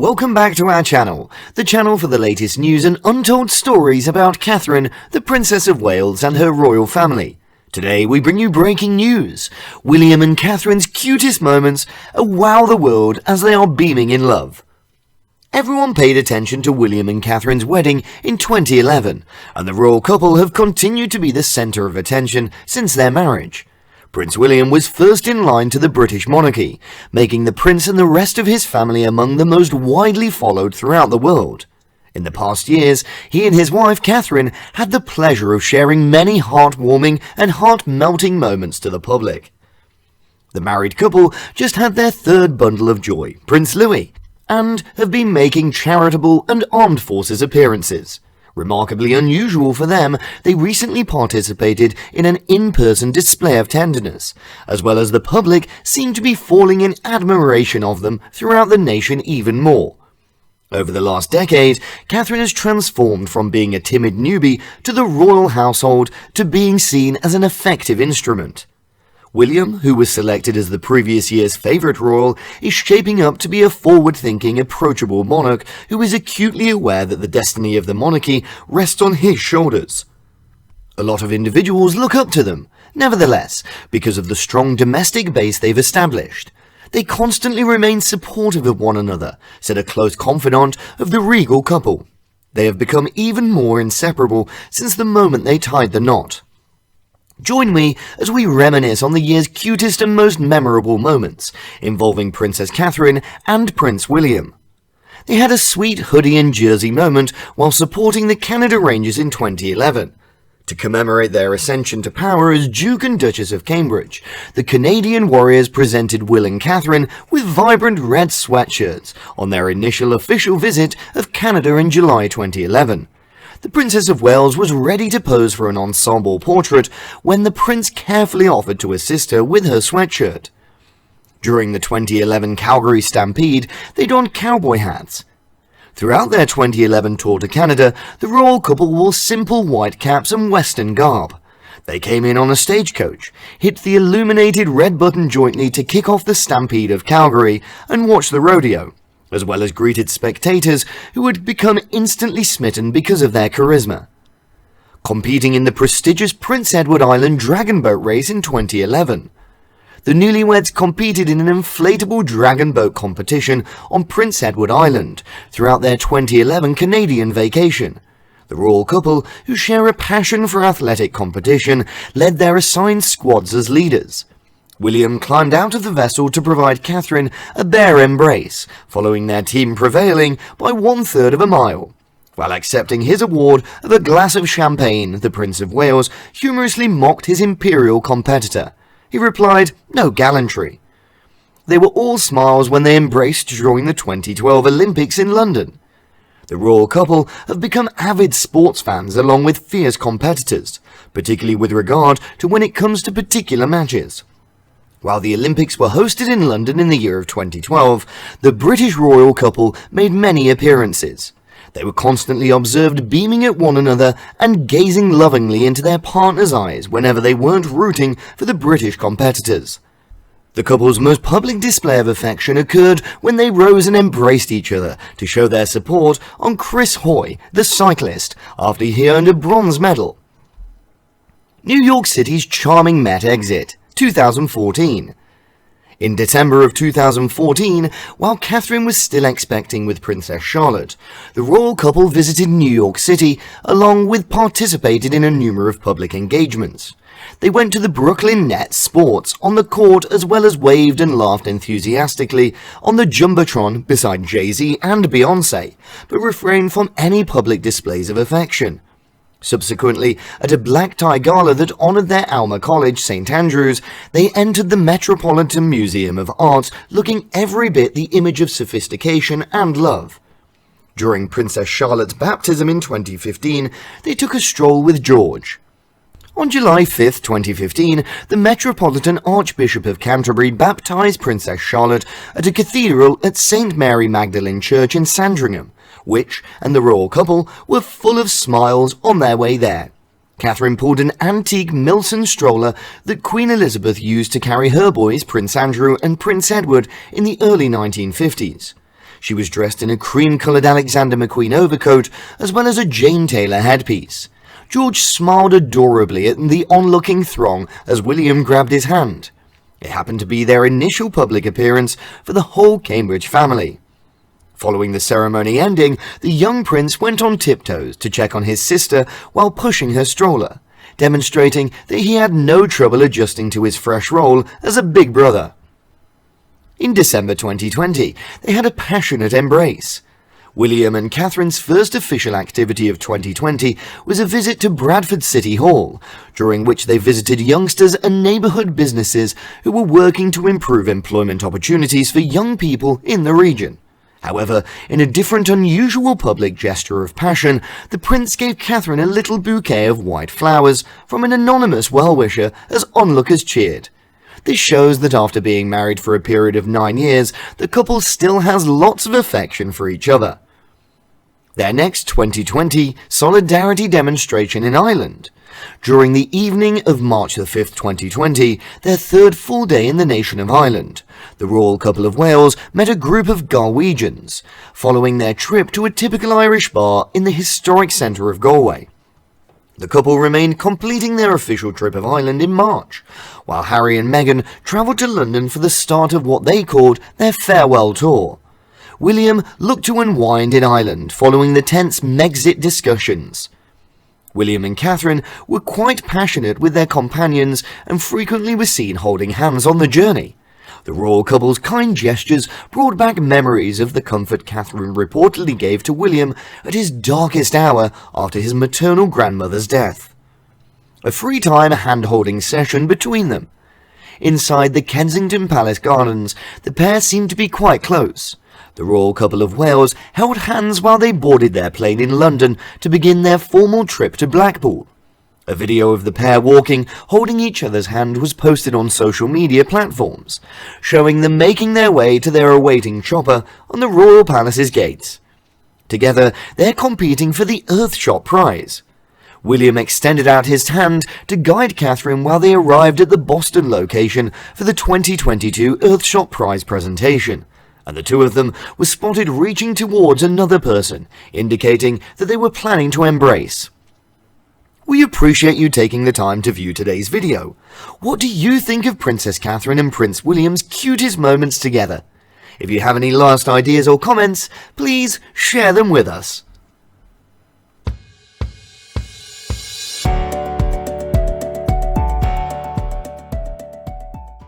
Welcome back to our channel, the channel for the latest news and untold stories about Catherine, the Princess of Wales and her royal family. Today we bring you breaking news. William and Catherine's cutest moments wow the world as they are beaming in love. Everyone paid attention to William and Catherine's wedding in 2011, and the royal couple have continued to be the centre of attention since their marriage. Prince William was first in line to the British monarchy, making the prince and the rest of his family among the most widely followed throughout the world. In the past years, he and his wife Catherine had the pleasure of sharing many heartwarming and heart-melting moments to the public. The married couple just had their third bundle of joy, Prince Louis, and have been making charitable and armed forces appearances. Remarkably unusual for them, they recently participated in an in-person display of tenderness, as well as the public seemed to be falling in admiration of them throughout the nation even more. Over the last decade, Catherine has transformed from being a timid newbie to the royal household to being seen as an effective instrument. William, who was selected as the previous year's favourite royal, is shaping up to be a forward-thinking, approachable monarch who is acutely aware that the destiny of the monarchy rests on his shoulders. A lot of individuals look up to them, nevertheless, because of the strong domestic base they've established. They constantly remain supportive of one another, said a close confidant of the regal couple. They have become even more inseparable since the moment they tied the knot. Join me as we reminisce on the year's cutest and most memorable moments, involving Princess Catherine and Prince William. They had a sweet hoodie and jersey moment while supporting the Canada Rangers in 2011. To commemorate their ascension to power as Duke and Duchess of Cambridge, the Canadian Warriors presented Will and Catherine with vibrant red sweatshirts on their initial official visit of Canada in July 2011. The Princess of Wales was ready to pose for an ensemble portrait when the prince carefully offered to assist her with her sweatshirt. During the 2011 Calgary Stampede, they donned cowboy hats. Throughout their 2011 tour to Canada, the royal couple wore simple white caps and Western garb. They came in on a stagecoach, hit the illuminated red button jointly to kick off the Stampede of Calgary, and watched the rodeo, as well as greeted spectators who had become instantly smitten because of their charisma. Competing in the prestigious Prince Edward Island Dragon Boat race in 2011. The newlyweds competed in an inflatable dragon boat competition on Prince Edward Island throughout their 2011 Canadian vacation. The royal couple, who share a passion for athletic competition, led their assigned squads as leaders. William climbed out of the vessel to provide Catherine a bear embrace, following their team prevailing by 1/3 of a mile. While accepting his award of a glass of champagne, the Prince of Wales humorously mocked his imperial competitor. He replied, "No gallantry." They were all smiles when they embraced during the 2012 Olympics in London. The royal couple have become avid sports fans along with fierce competitors, particularly with regard to when it comes to particular matches. While the Olympics were hosted in London in the year of 2012, the British royal couple made many appearances. They were constantly observed beaming at one another and gazing lovingly into their partner's eyes whenever they weren't rooting for the British competitors. The couple's most public display of affection occurred when they rose and embraced each other to show their support on Chris Hoy, the cyclist, after he earned a bronze medal. New York City's charming Met exit. 2014. In December of 2014, while Catherine was still expecting with Princess Charlotte, the royal couple visited New York City along with participated in a number of public engagements. They went to the Brooklyn Nets Sports on the court as well as waved and laughed enthusiastically on the Jumbotron beside Jay-Z and Beyoncé, but refrained from any public displays of affection. Subsequently, at a black tie gala that honoured their alma college, St. Andrews, they entered the Metropolitan Museum of Art looking every bit the image of sophistication and love. During Princess Charlotte's baptism in 2015, they took a stroll with George. On July 5, 2015, the Metropolitan Archbishop of Canterbury baptised Princess Charlotte at a cathedral at St. Mary Magdalene Church in Sandringham, which and the royal couple were full of smiles on their way there. Catherine pulled an antique Milton stroller that Queen Elizabeth used to carry her boys Prince Andrew and Prince Edward in the early 1950s. She was dressed in a cream-coloured Alexander McQueen overcoat as well as a Jane Taylor headpiece. George smiled adorably at the onlooking throng as William grabbed his hand. It happened to be their initial public appearance for the whole Cambridge family. Following the ceremony ending, the young prince went on tiptoes to check on his sister while pushing her stroller, demonstrating that he had no trouble adjusting to his fresh role as a big brother. In December 2020, they had a passionate embrace. William and Catherine's first official activity of 2020 was a visit to Bradford City Hall, during which they visited youngsters and neighbourhood businesses who were working to improve employment opportunities for young people in the region. However, in a different unusual public gesture of passion, the prince gave Catherine a little bouquet of white flowers from an anonymous well-wisher as onlookers cheered. This shows that after being married for a period of 9 years, the couple still has lots of affection for each other. Their next 2020 solidarity demonstration in Ireland. During the evening of March 5, 2020, their third full day in the nation of Ireland, the royal couple of Wales met a group of Galwegians, following their trip to a typical Irish bar in the historic centre of Galway. The couple remained completing their official trip of Ireland in March, while Harry and Meghan travelled to London for the start of what they called their farewell tour. William looked to unwind in Ireland following the tense Megxit discussions. William and Catherine were quite passionate with their companions and frequently were seen holding hands on the journey. The royal couple's kind gestures brought back memories of the comfort Catherine reportedly gave to William at his darkest hour after his maternal grandmother's death. A free-time hand-holding session between them. Inside the Kensington Palace Gardens, the pair seemed to be quite close. The royal couple of Wales held hands while they boarded their plane in London to begin their formal trip to Blackpool. A video of the pair walking, holding each other's hand was posted on social media platforms, showing them making their way to their awaiting chopper on the Royal Palace's gates. Together, they're competing for the Earthshot prize. William extended out his hand to guide Catherine while they arrived at the Boston location for the 2022 Earthshot prize presentation, and the two of them were spotted reaching towards another person, indicating that they were planning to embrace. We appreciate you taking the time to view today's video. What do you think of Princess Catherine and Prince William's cutest moments together? If you have any last ideas or comments, please share them with us.